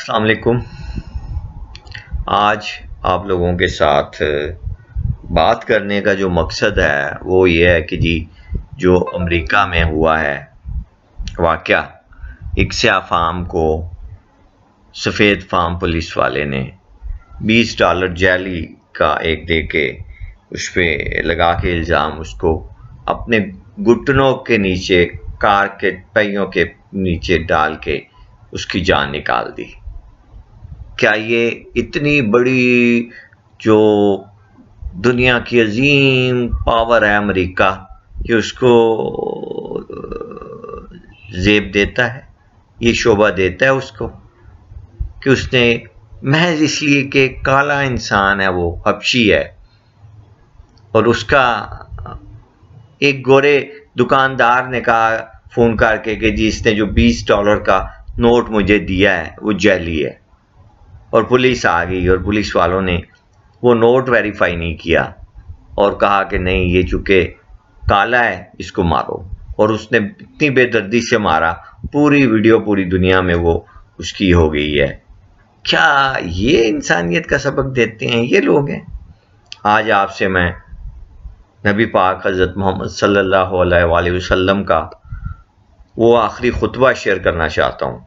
السلام علیکم۔ آج آپ لوگوں کے ساتھ بات کرنے کا جو مقصد ہے وہ یہ ہے کہ جو امریکہ میں ہوا ہے واقعہ، ایک سیاہ فام کو سفید فام پولیس والے نے $20 جیلی کا ایک دے کے اس پہ لگا کے الزام، اس کو اپنے گھٹنوں کے نیچے کار کے پہیوں کے نیچے ڈال کے اس کی جان نکال دی۔ کیا یہ اتنی بڑی جو دنیا کی عظیم پاور ہے امریکہ، کہ اس کو زیب دیتا ہے، یہ شعبہ دیتا ہے اس کو کہ اس نے محض اس لیے کہ کالا انسان ہے، وہ حبشی ہے، اور اس کا ایک گورے دکاندار نے کہا فون کر کے کہ اس نے جو $20 کا نوٹ مجھے دیا ہے وہ جعلی ہے، اور پولیس آ گئی اور پولیس والوں نے وہ نوٹ ویریفائی نہیں کیا اور کہا کہ نہیں، یہ چونکہ کالا ہے اس کو مارو، اور اس نے اتنی بے دردی سے مارا، پوری ویڈیو پوری دنیا میں وہ اس کی ہو گئی ہے۔ کیا یہ انسانیت کا سبق دیتے ہیں یہ لوگ ہیں؟ آج آپ سے میں نبی پاک حضرت محمد صلی اللہ علیہ وآلہ وسلم کا وہ آخری خطبہ شیئر کرنا چاہتا ہوں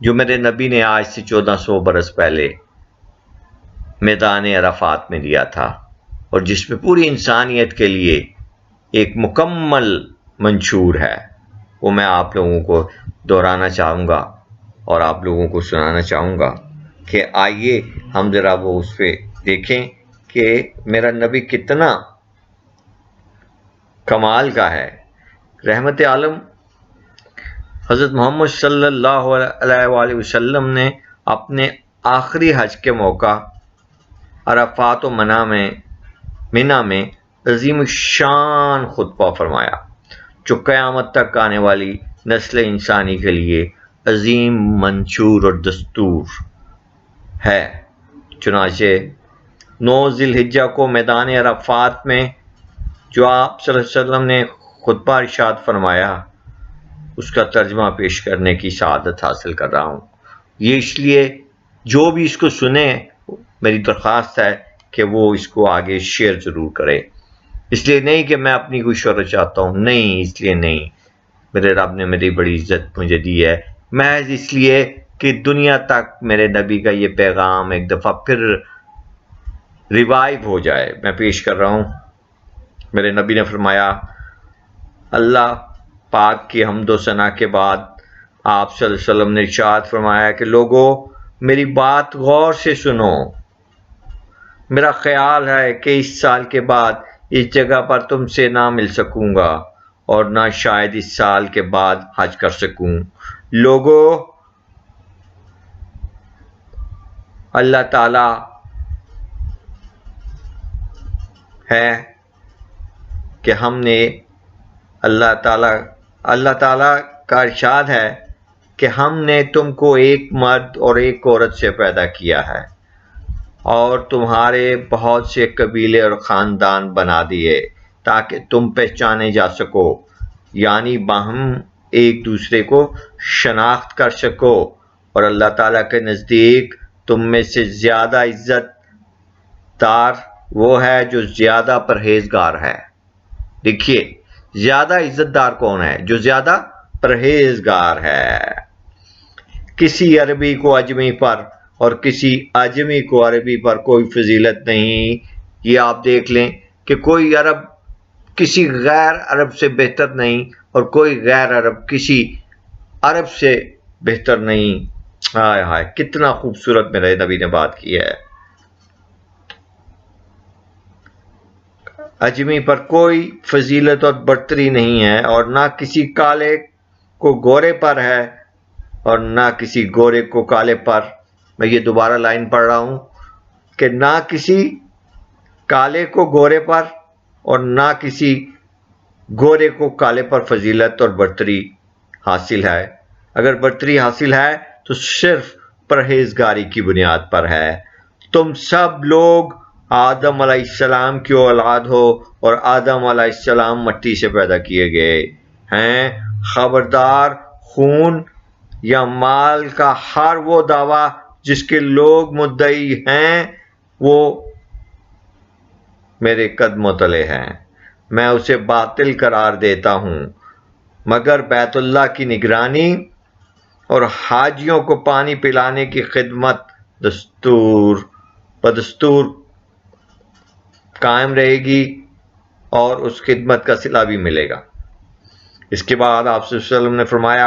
جو میرے نبی نے آج سے 1400 برس پہلے میدان عرفات میں دیا تھا، اور جس میں پوری انسانیت کے لیے ایک مکمل منشور ہے۔ وہ میں آپ لوگوں کو دہرانا چاہوں گا اور آپ لوگوں کو سنانا چاہوں گا کہ آئیے ہم ذرا وہ اس پہ دیکھیں کہ میرا نبی کتنا کمال کا ہے۔ رحمت عالم حضرت محمد صلی اللہ علیہ وآلہ وسلم نے اپنے آخری حج کے موقع عرفات و منی میں عظیم الشان خطبہ فرمایا، جو قیامت تک آنے والی نسل انسانی کے لیے عظیم منشور اور دستور ہے۔ چنانچہ 9 ذی الحجہ کو میدان عرفات میں جو آپ صلی اللہ علیہ وسلم نے خطبہ ارشاد فرمایا، اس کا ترجمہ پیش کرنے کی سعادت حاصل کر رہا ہوں۔ یہ اس لیے جو بھی اس کو سنے، میری درخواست ہے کہ وہ اس کو آگے شیئر ضرور کرے۔ اس لیے نہیں کہ میں اپنی کوئی شہرت چاہتا ہوں، نہیں، اس لیے نہیں، میرے رب نے میری بڑی عزت مجھے دی ہے، محض اس لیے کہ دنیا تک میرے نبی کا یہ پیغام ایک دفعہ پھر ریوائیو ہو جائے۔ میں پیش کر رہا ہوں۔ میرے نبی نے فرمایا، اللہ پاک کی حمد و ثنا کے بعد آپ صلی اللہ علیہ وسلم نے ارشاد فرمایا کہ لوگو میری بات غور سے سنو۔ میرا خیال ہے کہ اس سال کے بعد اس جگہ پر تم سے نہ مل سکوں گا، اور نہ شاید اس سال کے بعد حج کر سکوں۔ لوگو اللہ تعالی ہے کہ ہم نے اللہ تعالی کا ارشاد ہے کہ ہم نے تم کو ایک مرد اور ایک عورت سے پیدا کیا ہے، اور تمہارے بہت سے قبیلے اور خاندان بنا دیے تاکہ تم پہچانے جا سکو، یعنی باہم ایک دوسرے کو شناخت کر سکو، اور اللہ تعالیٰ کے نزدیک تم میں سے زیادہ عزت دار وہ ہے جو زیادہ پرہیزگار ہے۔ دیکھیے، زیادہ عزت دار کون ہے؟ جو زیادہ پرہیزگار ہے۔ کسی عربی کو اجمی پر اور کسی اجمی کو عربی پر کوئی فضیلت نہیں۔ یہ آپ دیکھ لیں کہ کوئی عرب کسی غیر عرب سے بہتر نہیں، اور کوئی غیر عرب کسی عرب سے بہتر نہیں۔ ہائے ہائے، کتنا خوبصورت میرے نبی نے بات کی ہے۔ اجمی پر کوئی فضیلت اور برتری نہیں ہے، اور نہ کسی کالے کو گورے پر ہے، اور نہ کسی گورے کو کالے پر۔ میں یہ دوبارہ لائن پڑھ رہا ہوں کہ نہ کسی کالے کو گورے پر اور نہ کسی گورے کو کالے پر فضیلت اور برتری حاصل ہے۔ اگر برتری حاصل ہے تو صرف پرہیزگاری کی بنیاد پر ہے۔ تم سب لوگ آدم علیہ السلام کی اولاد ہو، اور آدم علیہ السلام مٹی سے پیدا کیے گئے ہیں۔ خبردار، خون یا مال کا ہر وہ دعویٰ جس کے لوگ مدعی ہیں وہ میرے قدموں تلے ہیں، میں اسے باطل قرار دیتا ہوں، مگر بیت اللہ کی نگرانی اور حاجیوں کو پانی پلانے کی خدمت بدستور قائم رہے گی اور اس خدمت کا صلہ بھی ملے گا۔ اس کے بعد آپ صلی اللہ علیہ وسلم نے فرمایا،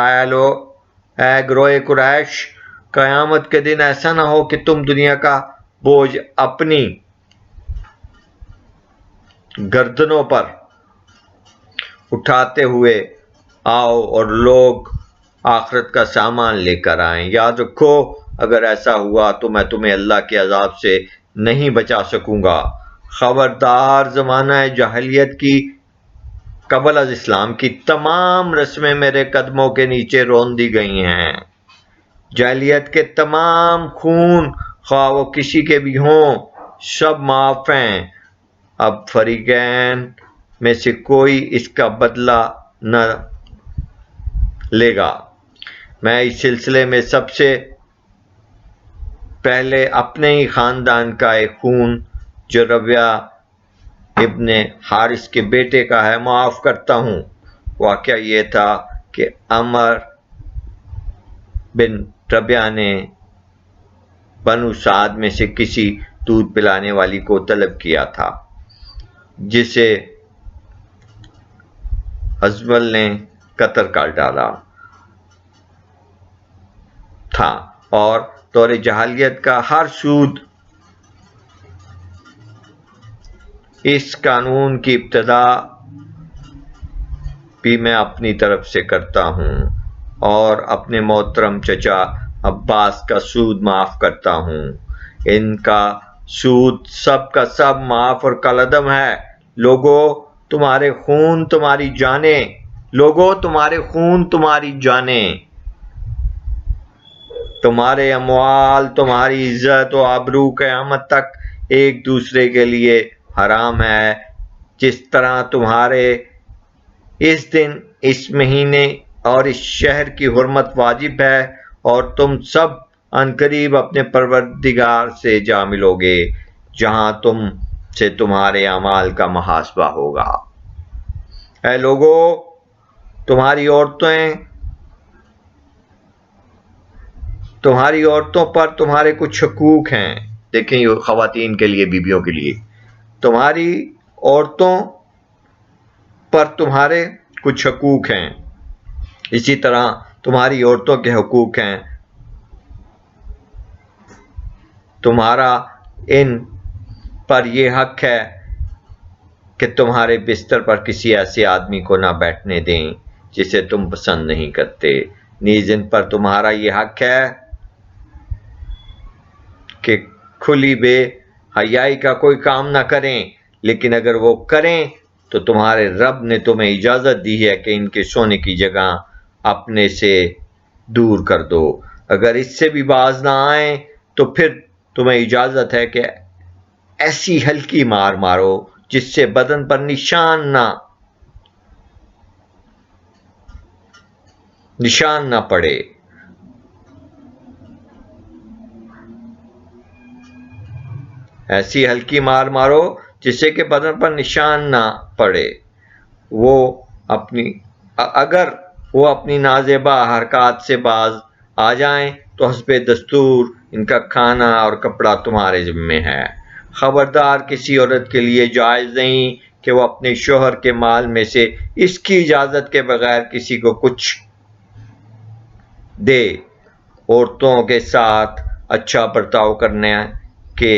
اے گروہ قریش، قیامت کے دن ایسا نہ ہو کہ تم دنیا کا بوجھ اپنی گردنوں پر اٹھاتے ہوئے آؤ اور لوگ آخرت کا سامان لے کر آئیں۔ یاد رکھو اگر ایسا ہوا تو میں تمہیں اللہ کے عذاب سے نہیں بچا سکوں گا۔ خبردار، زمانہ جاہلیت کی قبل از اسلام کی تمام رسمیں میرے قدموں کے نیچے رون دی گئی ہیں۔ جاہلیت کے تمام خون، خواہ وہ کسی کے بھی ہوں، سب معاف ہیں۔ اب فریقین میں سے کوئی اس کا بدلہ نہ لے گا۔ میں اس سلسلے میں سب سے پہلے اپنے ہی خاندان کا ایک خون جو ربیعہ ابن حارث کے بیٹے کا ہے معاف کرتا ہوں۔ واقعہ یہ تھا کہ عمر بن ربیعہ نے بنو سعد میں سے کسی دودھ پلانے والی کو طلب کیا تھا جسے حزمل نے قتل کر ڈالا تھا، اور دور جاہلیت کا ہر سود اس قانون کی ابتدا بھی میں اپنی طرف سے کرتا ہوں اور اپنے محترم چچا عباس کا سود معاف کرتا ہوں۔ ان کا سود سب کا سب معاف اور کالعدم ہے۔ لوگوں تمہارے خون تمہاری جانیں، تمہارے اموال، تمہاری عزت و آبرو قیامت تک ایک دوسرے کے لیے حرام ہے، جس طرح تمہارے اس دن، اس مہینے اور اس شہر کی حرمت واجب ہے، اور تم سب عنقریب اپنے پروردگار سے جا ملو گے جہاں تم سے تمہارے اعمال کا محاسبہ ہوگا۔ اے لوگو، تمہاری عورتوں پر تمہارے کچھ حقوق ہیں۔ دیکھیں یہ خواتین کے لیے، بیویوں کے لیے، تمہاری عورتوں پر تمہارے کچھ حقوق ہیں، اسی طرح تمہاری عورتوں کے حقوق ہیں۔ تمہارا ان پر یہ حق ہے کہ تمہارے بستر پر کسی ایسے آدمی کو نہ بیٹھنے دیں جسے تم پسند نہیں کرتے۔ نیز ان پر تمہارا یہ حق ہے کہ کھلی بے حیائی کا کوئی کام نہ کریں، لیکن اگر وہ کریں تو تمہارے رب نے تمہیں اجازت دی ہے کہ ان کے سونے کی جگہ اپنے سے دور کر دو۔ اگر اس سے بھی باز نہ آئیں تو پھر تمہیں اجازت ہے کہ ایسی ہلکی مار مارو جس سے بدن پر نشان نہ پڑے۔ ایسی ہلکی مار مارو جس سے کہ بدن پر نشان نہ پڑے۔ اگر وہ اپنی نازیبا حرکات سے باز آ جائیں تو حسب دستور ان کا کھانا اور کپڑا تمہارے ذمے ہے۔ خبردار، کسی عورت کے لیے جائز نہیں کہ وہ اپنے شوہر کے مال میں سے اس کی اجازت کے بغیر کسی کو کچھ دے۔ عورتوں کے ساتھ اچھا برتاؤ کرنے کے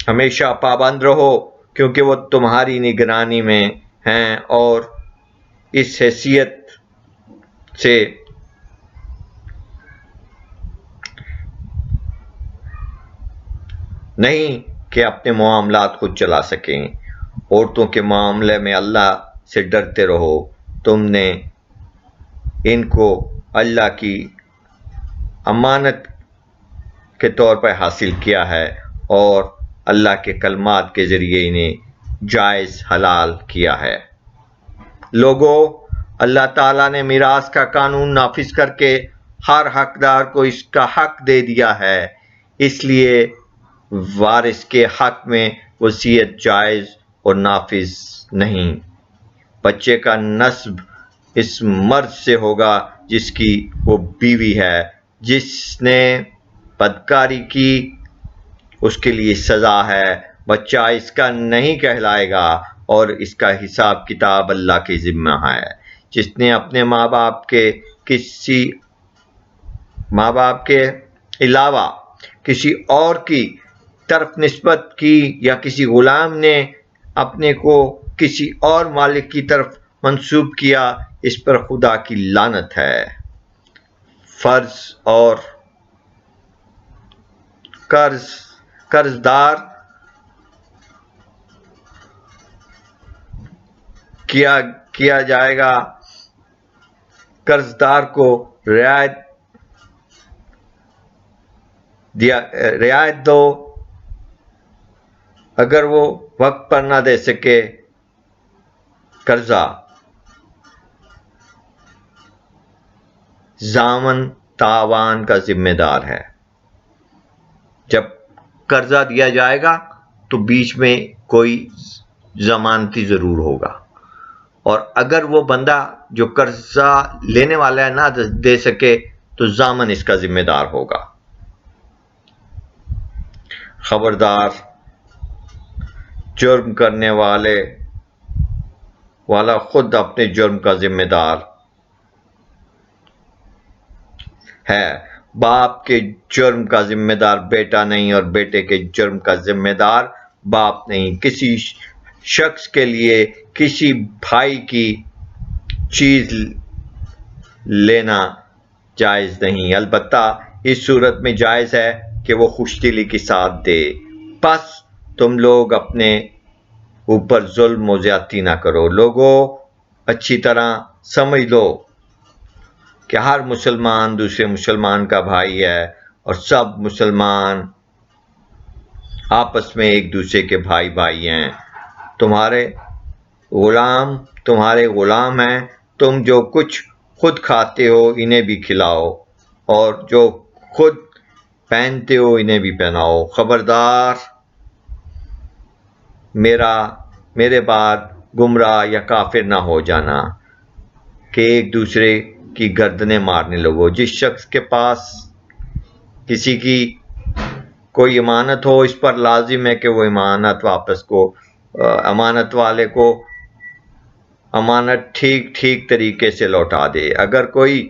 ہمیشہ پابند رہو، کیونکہ وہ تمہاری نگرانی میں ہیں، اور اس حیثیت سے نہیں کہ اپنے معاملات خود چلا سکیں۔ عورتوں کے معاملے میں اللہ سے ڈرتے رہو۔ تم نے ان کو اللہ کی امانت کے طور پر حاصل کیا ہے، اور اللہ کے کلمات کے ذریعے انہیں جائز حلال کیا ہے۔ لوگوں، اللہ تعالیٰ نے میراث کا قانون نافذ کر کے ہر حقدار کو اس کا حق دے دیا ہے، اس لیے وارث کے حق میں وصیت جائز اور نافذ نہیں۔ بچے کا نسب اس مرد سے ہوگا جس کی وہ بیوی ہے، جس نے بدکاری کی اس کے لیے سزا ہے، بچہ اس کا نہیں کہلائے گا اور اس کا حساب کتاب اللہ کے ذمہ ہے۔ جس نے اپنے ماں باپ کے علاوہ کسی اور کی طرف نسبت کی یا کسی غلام نے اپنے کو کسی اور مالک کی طرف منسوب کیا، اس پر خدا کی لعنت ہے۔ فرض اور قرضدار کیا جائے گا، قرضدار کو رعایت دو، اگر وہ وقت پر نہ دے سکے قرضہ، ضامن تاوان کا ذمہ دار ہے۔ جب قرضہ دیا جائے گا تو بیچ میں کوئی ضمانتی ضرور ہوگا، اور اگر وہ بندہ جو قرضہ لینے والا ہے نہ دے سکے تو ضامن اس کا ذمہ دار ہوگا۔ خبردار، جرم کرنے والا خود اپنے جرم کا ذمہ دار ہے۔ باپ کے جرم کا ذمہ دار بیٹا نہیں اور بیٹے کے جرم کا ذمہ دار باپ نہیں۔ کسی شخص کے لیے کسی بھائی کی چیز لینا جائز نہیں، البتہ اس صورت میں جائز ہے کہ وہ خوش دلی کے ساتھ دے۔ پس تم لوگ اپنے اوپر ظلم و زیادتی نہ کرو۔ لوگوں، اچھی طرح سمجھ لو کہ ہر مسلمان دوسرے مسلمان کا بھائی ہے اور سب مسلمان آپس میں ایک دوسرے کے بھائی ہیں۔ تمہارے غلام ہیں، تم جو کچھ خود کھاتے ہو انہیں بھی کھلاؤ، اور جو خود پہنتے ہو انہیں بھی پہناؤ۔ خبردار، میرے بعد گمراہ یا کافر نہ ہو جانا کہ ایک دوسرے کی گردنیں مارنے لگو۔ جس شخص کے پاس کسی کی کوئی امانت ہو، اس پر لازم ہے کہ وہ امانت والے کو امانت ٹھیک طریقے سے لوٹا دے۔ اگر کوئی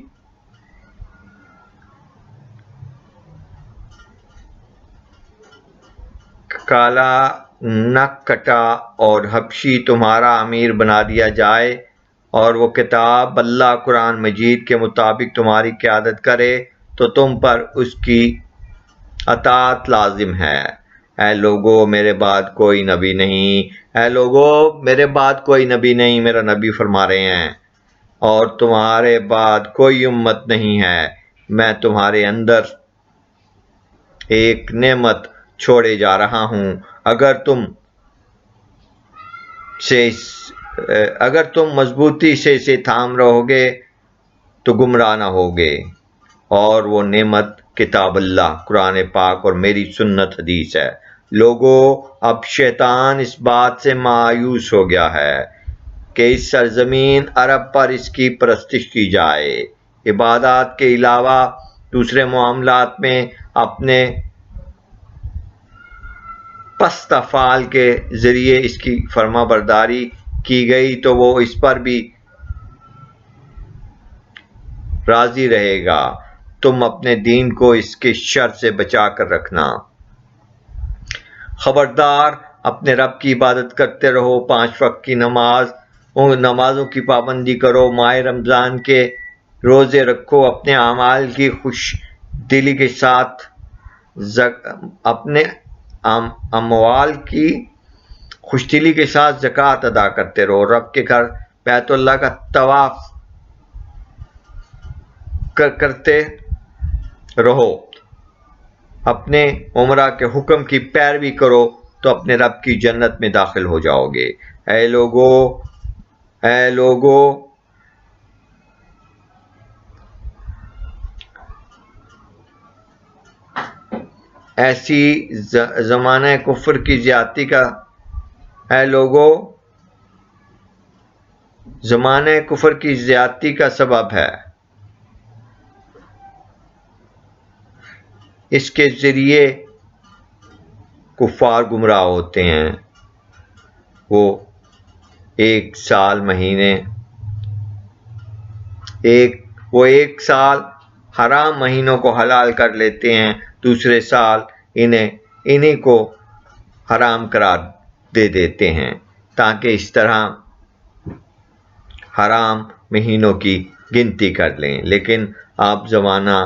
کالا نک کٹا اور حبشی تمہارا امیر بنا دیا جائے اور وہ کتاب اللہ قرآن مجید کے مطابق تمہاری قیادت کرے تو تم پر اس کی اطاعت لازم ہے۔ اے لوگو، میرے بعد کوئی نبی نہیں، میرا نبی فرما رہے ہیں، اور تمہارے بعد کوئی امت نہیں ہے، میں تمہارے اندر ایک نعمت چھوڑے جا رہا ہوں۔ اگر تم مضبوطی سے اسے تھام رہو گے تو گمراہ نہ ہوگے، اور وہ نعمت کتاب اللہ قرآن پاک اور میری سنت حدیث ہے۔ لوگوں، اب شیطان اس بات سے مایوس ہو گیا ہے کہ اس سرزمین عرب پر اس کی پرستش کی جائے، عبادات کے علاوہ دوسرے معاملات میں اپنے پست افعال کے ذریعے اس کی فرما برداری کی گئی تو وہ اس پر بھی راضی رہے گا۔ تم اپنے دین کو اس کے شر سے بچا کر رکھنا۔ خبردار، اپنے رب کی عبادت کرتے رہو، 5 وقت کی نمازوں کی پابندی کرو، ماہ رمضان کے روزے رکھو، اپنے اعمال کی خوش دلی کے ساتھ اپنے اموال کی خوشدلی کے ساتھ زکوٰۃ ادا کرتے رہو، رب کے گھر بیت اللہ کا طواف کرتے رہو، اپنے عمرہ کے حکم کی پیروی کرو تو اپنے رب کی جنت میں داخل ہو جاؤ گے۔ اے لوگو، ایسی زمانہ کفر کی زیادتی کا، اے لوگو، زمانہ کفر کی زیادتی کا سبب ہے، اس کے ذریعے کفار گمراہ ہوتے ہیں، وہ ایک سال حرام مہینوں کو حلال کر لیتے ہیں، دوسرے سال انہیں کو حرام قرار دے دیتے ہیں، تاکہ اس طرح حرام مہینوں کی گنتی کر لیں۔ لیکن اب زمانہ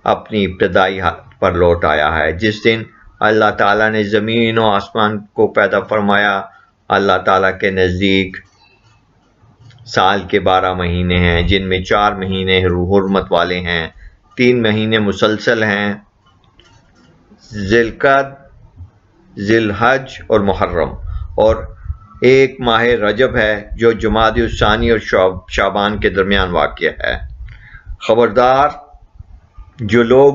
اپنی ابتدائی حالت پر لوٹ آیا ہے۔ جس دن اللہ تعالیٰ نے زمین و آسمان کو پیدا فرمایا، اللہ تعالیٰ کے نزدیک سال کے 12 مہینے ہیں، جن میں 4 مہینے حرمت والے ہیں، 3 مہینے مسلسل ہیں، ذی القعدہ، ذی الحج اور محرم، اور ایک ماہ رجب ہے جو جمادی الثانی اور شعبان کے درمیان واقع ہے۔ خبردار، جو لوگ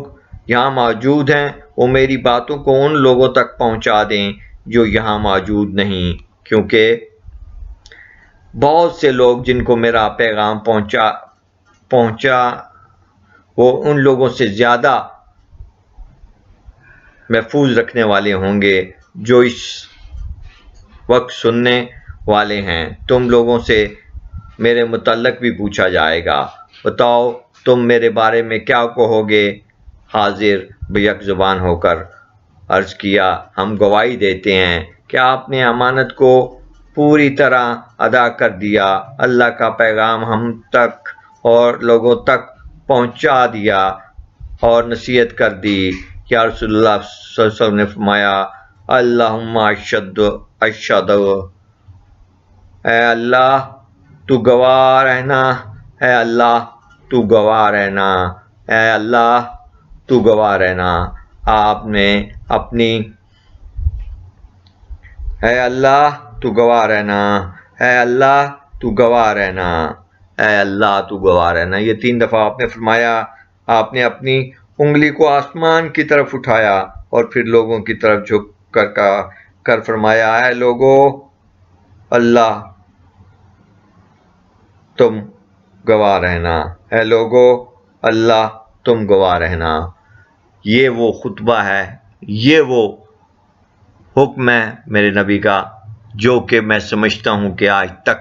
یہاں موجود ہیں وہ میری باتوں کو ان لوگوں تک پہنچا دیں جو یہاں موجود نہیں، کیونکہ بہت سے لوگ جن کو میرا پیغام پہنچا وہ ان لوگوں سے زیادہ محفوظ رکھنے والے ہوں گے جو اس وقت سننے والے ہیں۔ تم لوگوں سے میرے متعلق بھی پوچھا جائے گا، بتاؤ تم میرے بارے میں کیا کہو گے؟ حاضر بیک زبان ہو کر عرض کیا، ہم گواہی دیتے ہیں کہ آپ نے امانت کو پوری طرح ادا کر دیا، اللہ کا پیغام ہم تک اور لوگوں تک پہنچا دیا اور نصیحت کر دی۔ یا رسول اللہ صلی اللہ علیہ وسلم نے فرمایا، اللہم اشہد، اے اللہ تو گواہ رہنا، اے اللہ تو گواہ رہنا، اے اللہ تو گواہ رہنا۔ آپ نے اپنی، اے اللہ تو گواہ رہنا، اے اللہ تو گواہ رہنا، اے اللہ تو گواہ رہنا، یہ 3 دفعہ آپ نے فرمایا۔ آپ نے اپنی انگلی کو آسمان کی طرف اٹھایا اور پھر لوگوں کی طرف جھک کر فرمایا، اے لوگو، اللہ تم گواہ رہنا، اے لوگو، اللہ تم گواہ رہنا۔ یہ وہ خطبہ ہے، یہ وہ حکم ہے میرے نبی کا جو کہ میں سمجھتا ہوں کہ آج تک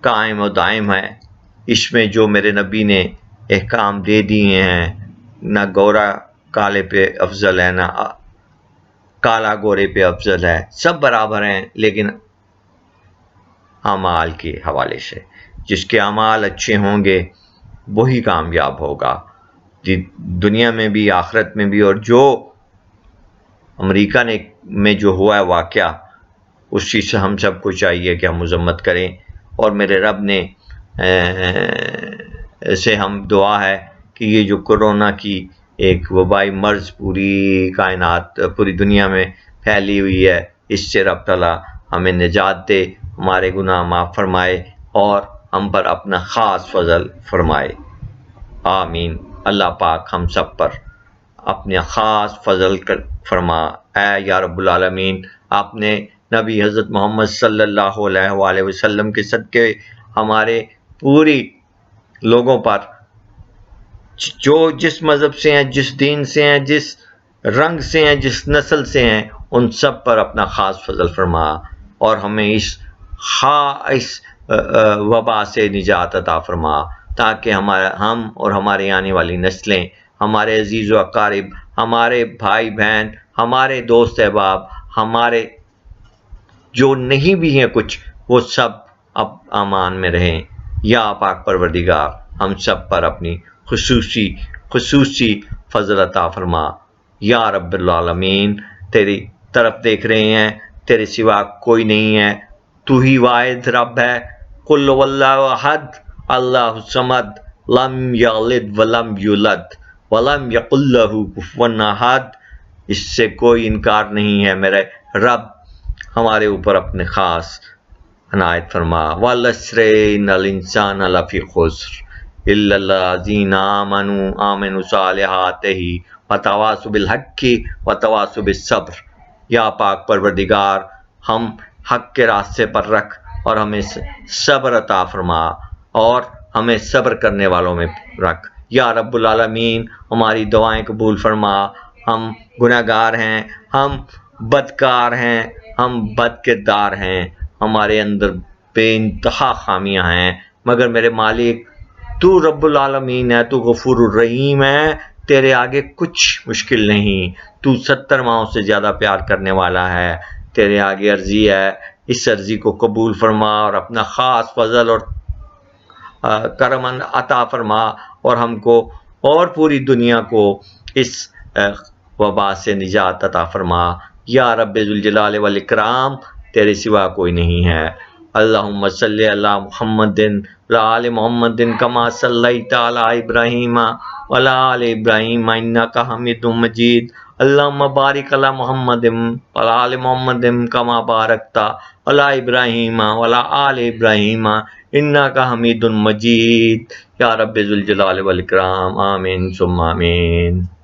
قائم و دائم ہے۔ اس میں جو میرے نبی نے احکام دے دیے ہیں، نہ گورا کالے پہ افضل ہے، نہ کالا گورے پہ افضل ہے، سب برابر ہیں، لیکن اعمال کے حوالے سے جس کے اعمال اچھے ہوں گے وہی کامیاب ہوگا، دنیا میں بھی آخرت میں بھی۔ اور جو امریکہ میں جو ہوا ہے واقعہ، اس چیز سے ہم سب کو چاہیے کہ ہم مذمت کریں، اور میرے رب نے سے ہم دعا ہے کہ یہ جو کرونا کی ایک وبائی مرض پوری کائنات، پوری دنیا میں پھیلی ہوئی ہے، اس سے رب تعالیٰ ہمیں نجات دے، ہمارے گناہ معاف فرمائے اور ہم پر اپنا خاص فضل فرمائے، آمین۔ اللہ پاک ہم سب پر اپنے خاص فضل فرما۔ اے یا رب العالمین، آپ نے نبی حضرت محمد صلی اللہ علیہ وآلہ وسلم کے صدقے ہمارے پوری لوگوں پر، جو جس مذہب سے ہیں، جس دین سے ہیں، جس رنگ سے ہیں، جس نسل سے ہیں، ان سب پر اپنا خاص فضل فرما اور ہمیں اس وبا سے نجات عطا فرما، تاکہ ہم اور ہمارے آنے والی نسلیں، ہمارے عزیز و اقارب، ہمارے بھائی بہن، ہمارے دوست احباب، ہمارے جو نہیں بھی ہیں کچھ، وہ سب اب امان میں رہیں۔ یا پاک پروردگار ہم سب پر اپنی خصوصی فضل عطا فرما۔ یا رب العالمین، تیری طرف دیکھ رہے ہیں، تیرے سوا کوئی نہیں ہے، تو ہی واحد رب ہے۔ قل هو اللہ احد اللہ الصمد لم یلد ولم یولد ولم یکن لہ کفوا احد۔ اس سے کوئی انکار نہیں ہے، میرے رب ہمارے اوپر اپنے خاص عنایت فرما۔ والعصر ان الانسان لفی خسر الا الذین آمنوا صالحات وتواصوا بالحق وتواصوا بالصبر۔ یا پاک پروردگار ہم حق کے راستے پر رکھ اور ہمیں صبر عطا فرما اور ہمیں صبر کرنے والوں میں رکھ۔ یا رب العالمین ہماری دعائیں قبول فرما۔ ہم گناہگار ہیں، ہم بدکار ہیں، ہم بد کردار ہیں، ہمارے اندر بے انتہا خامیاں ہیں، مگر میرے مالک تو رب العالمین ہے، تو غفور الرحیم ہے، تیرے آگے کچھ مشکل نہیں، تو 70 ماہوں سے زیادہ پیار کرنے والا ہے۔ تیرے آگے عرضی ہے، اس عرضی کو قبول فرما اور اپنا خاص فضل اور کرم عطا فرما اور ہم کو اور پوری دنیا کو اس وبا سے نجات عطا فرما۔ یا رب ذوالجلال والاکرام تیرے سوا کوئی نہیں ہے۔ اللہم صلی علی محمد وعلی آل محمد کما صلیت علی ابراہیم وعلی آل ابراہیم انک حمید مجید۔ اللہم بارک علی محمد وعلی آل محمد کما بارکت علی ابراہیم وعلی آل ابراہیم انک حمید مجید۔ یا رب ذوالجلال والاکرام آمین ثم آمین۔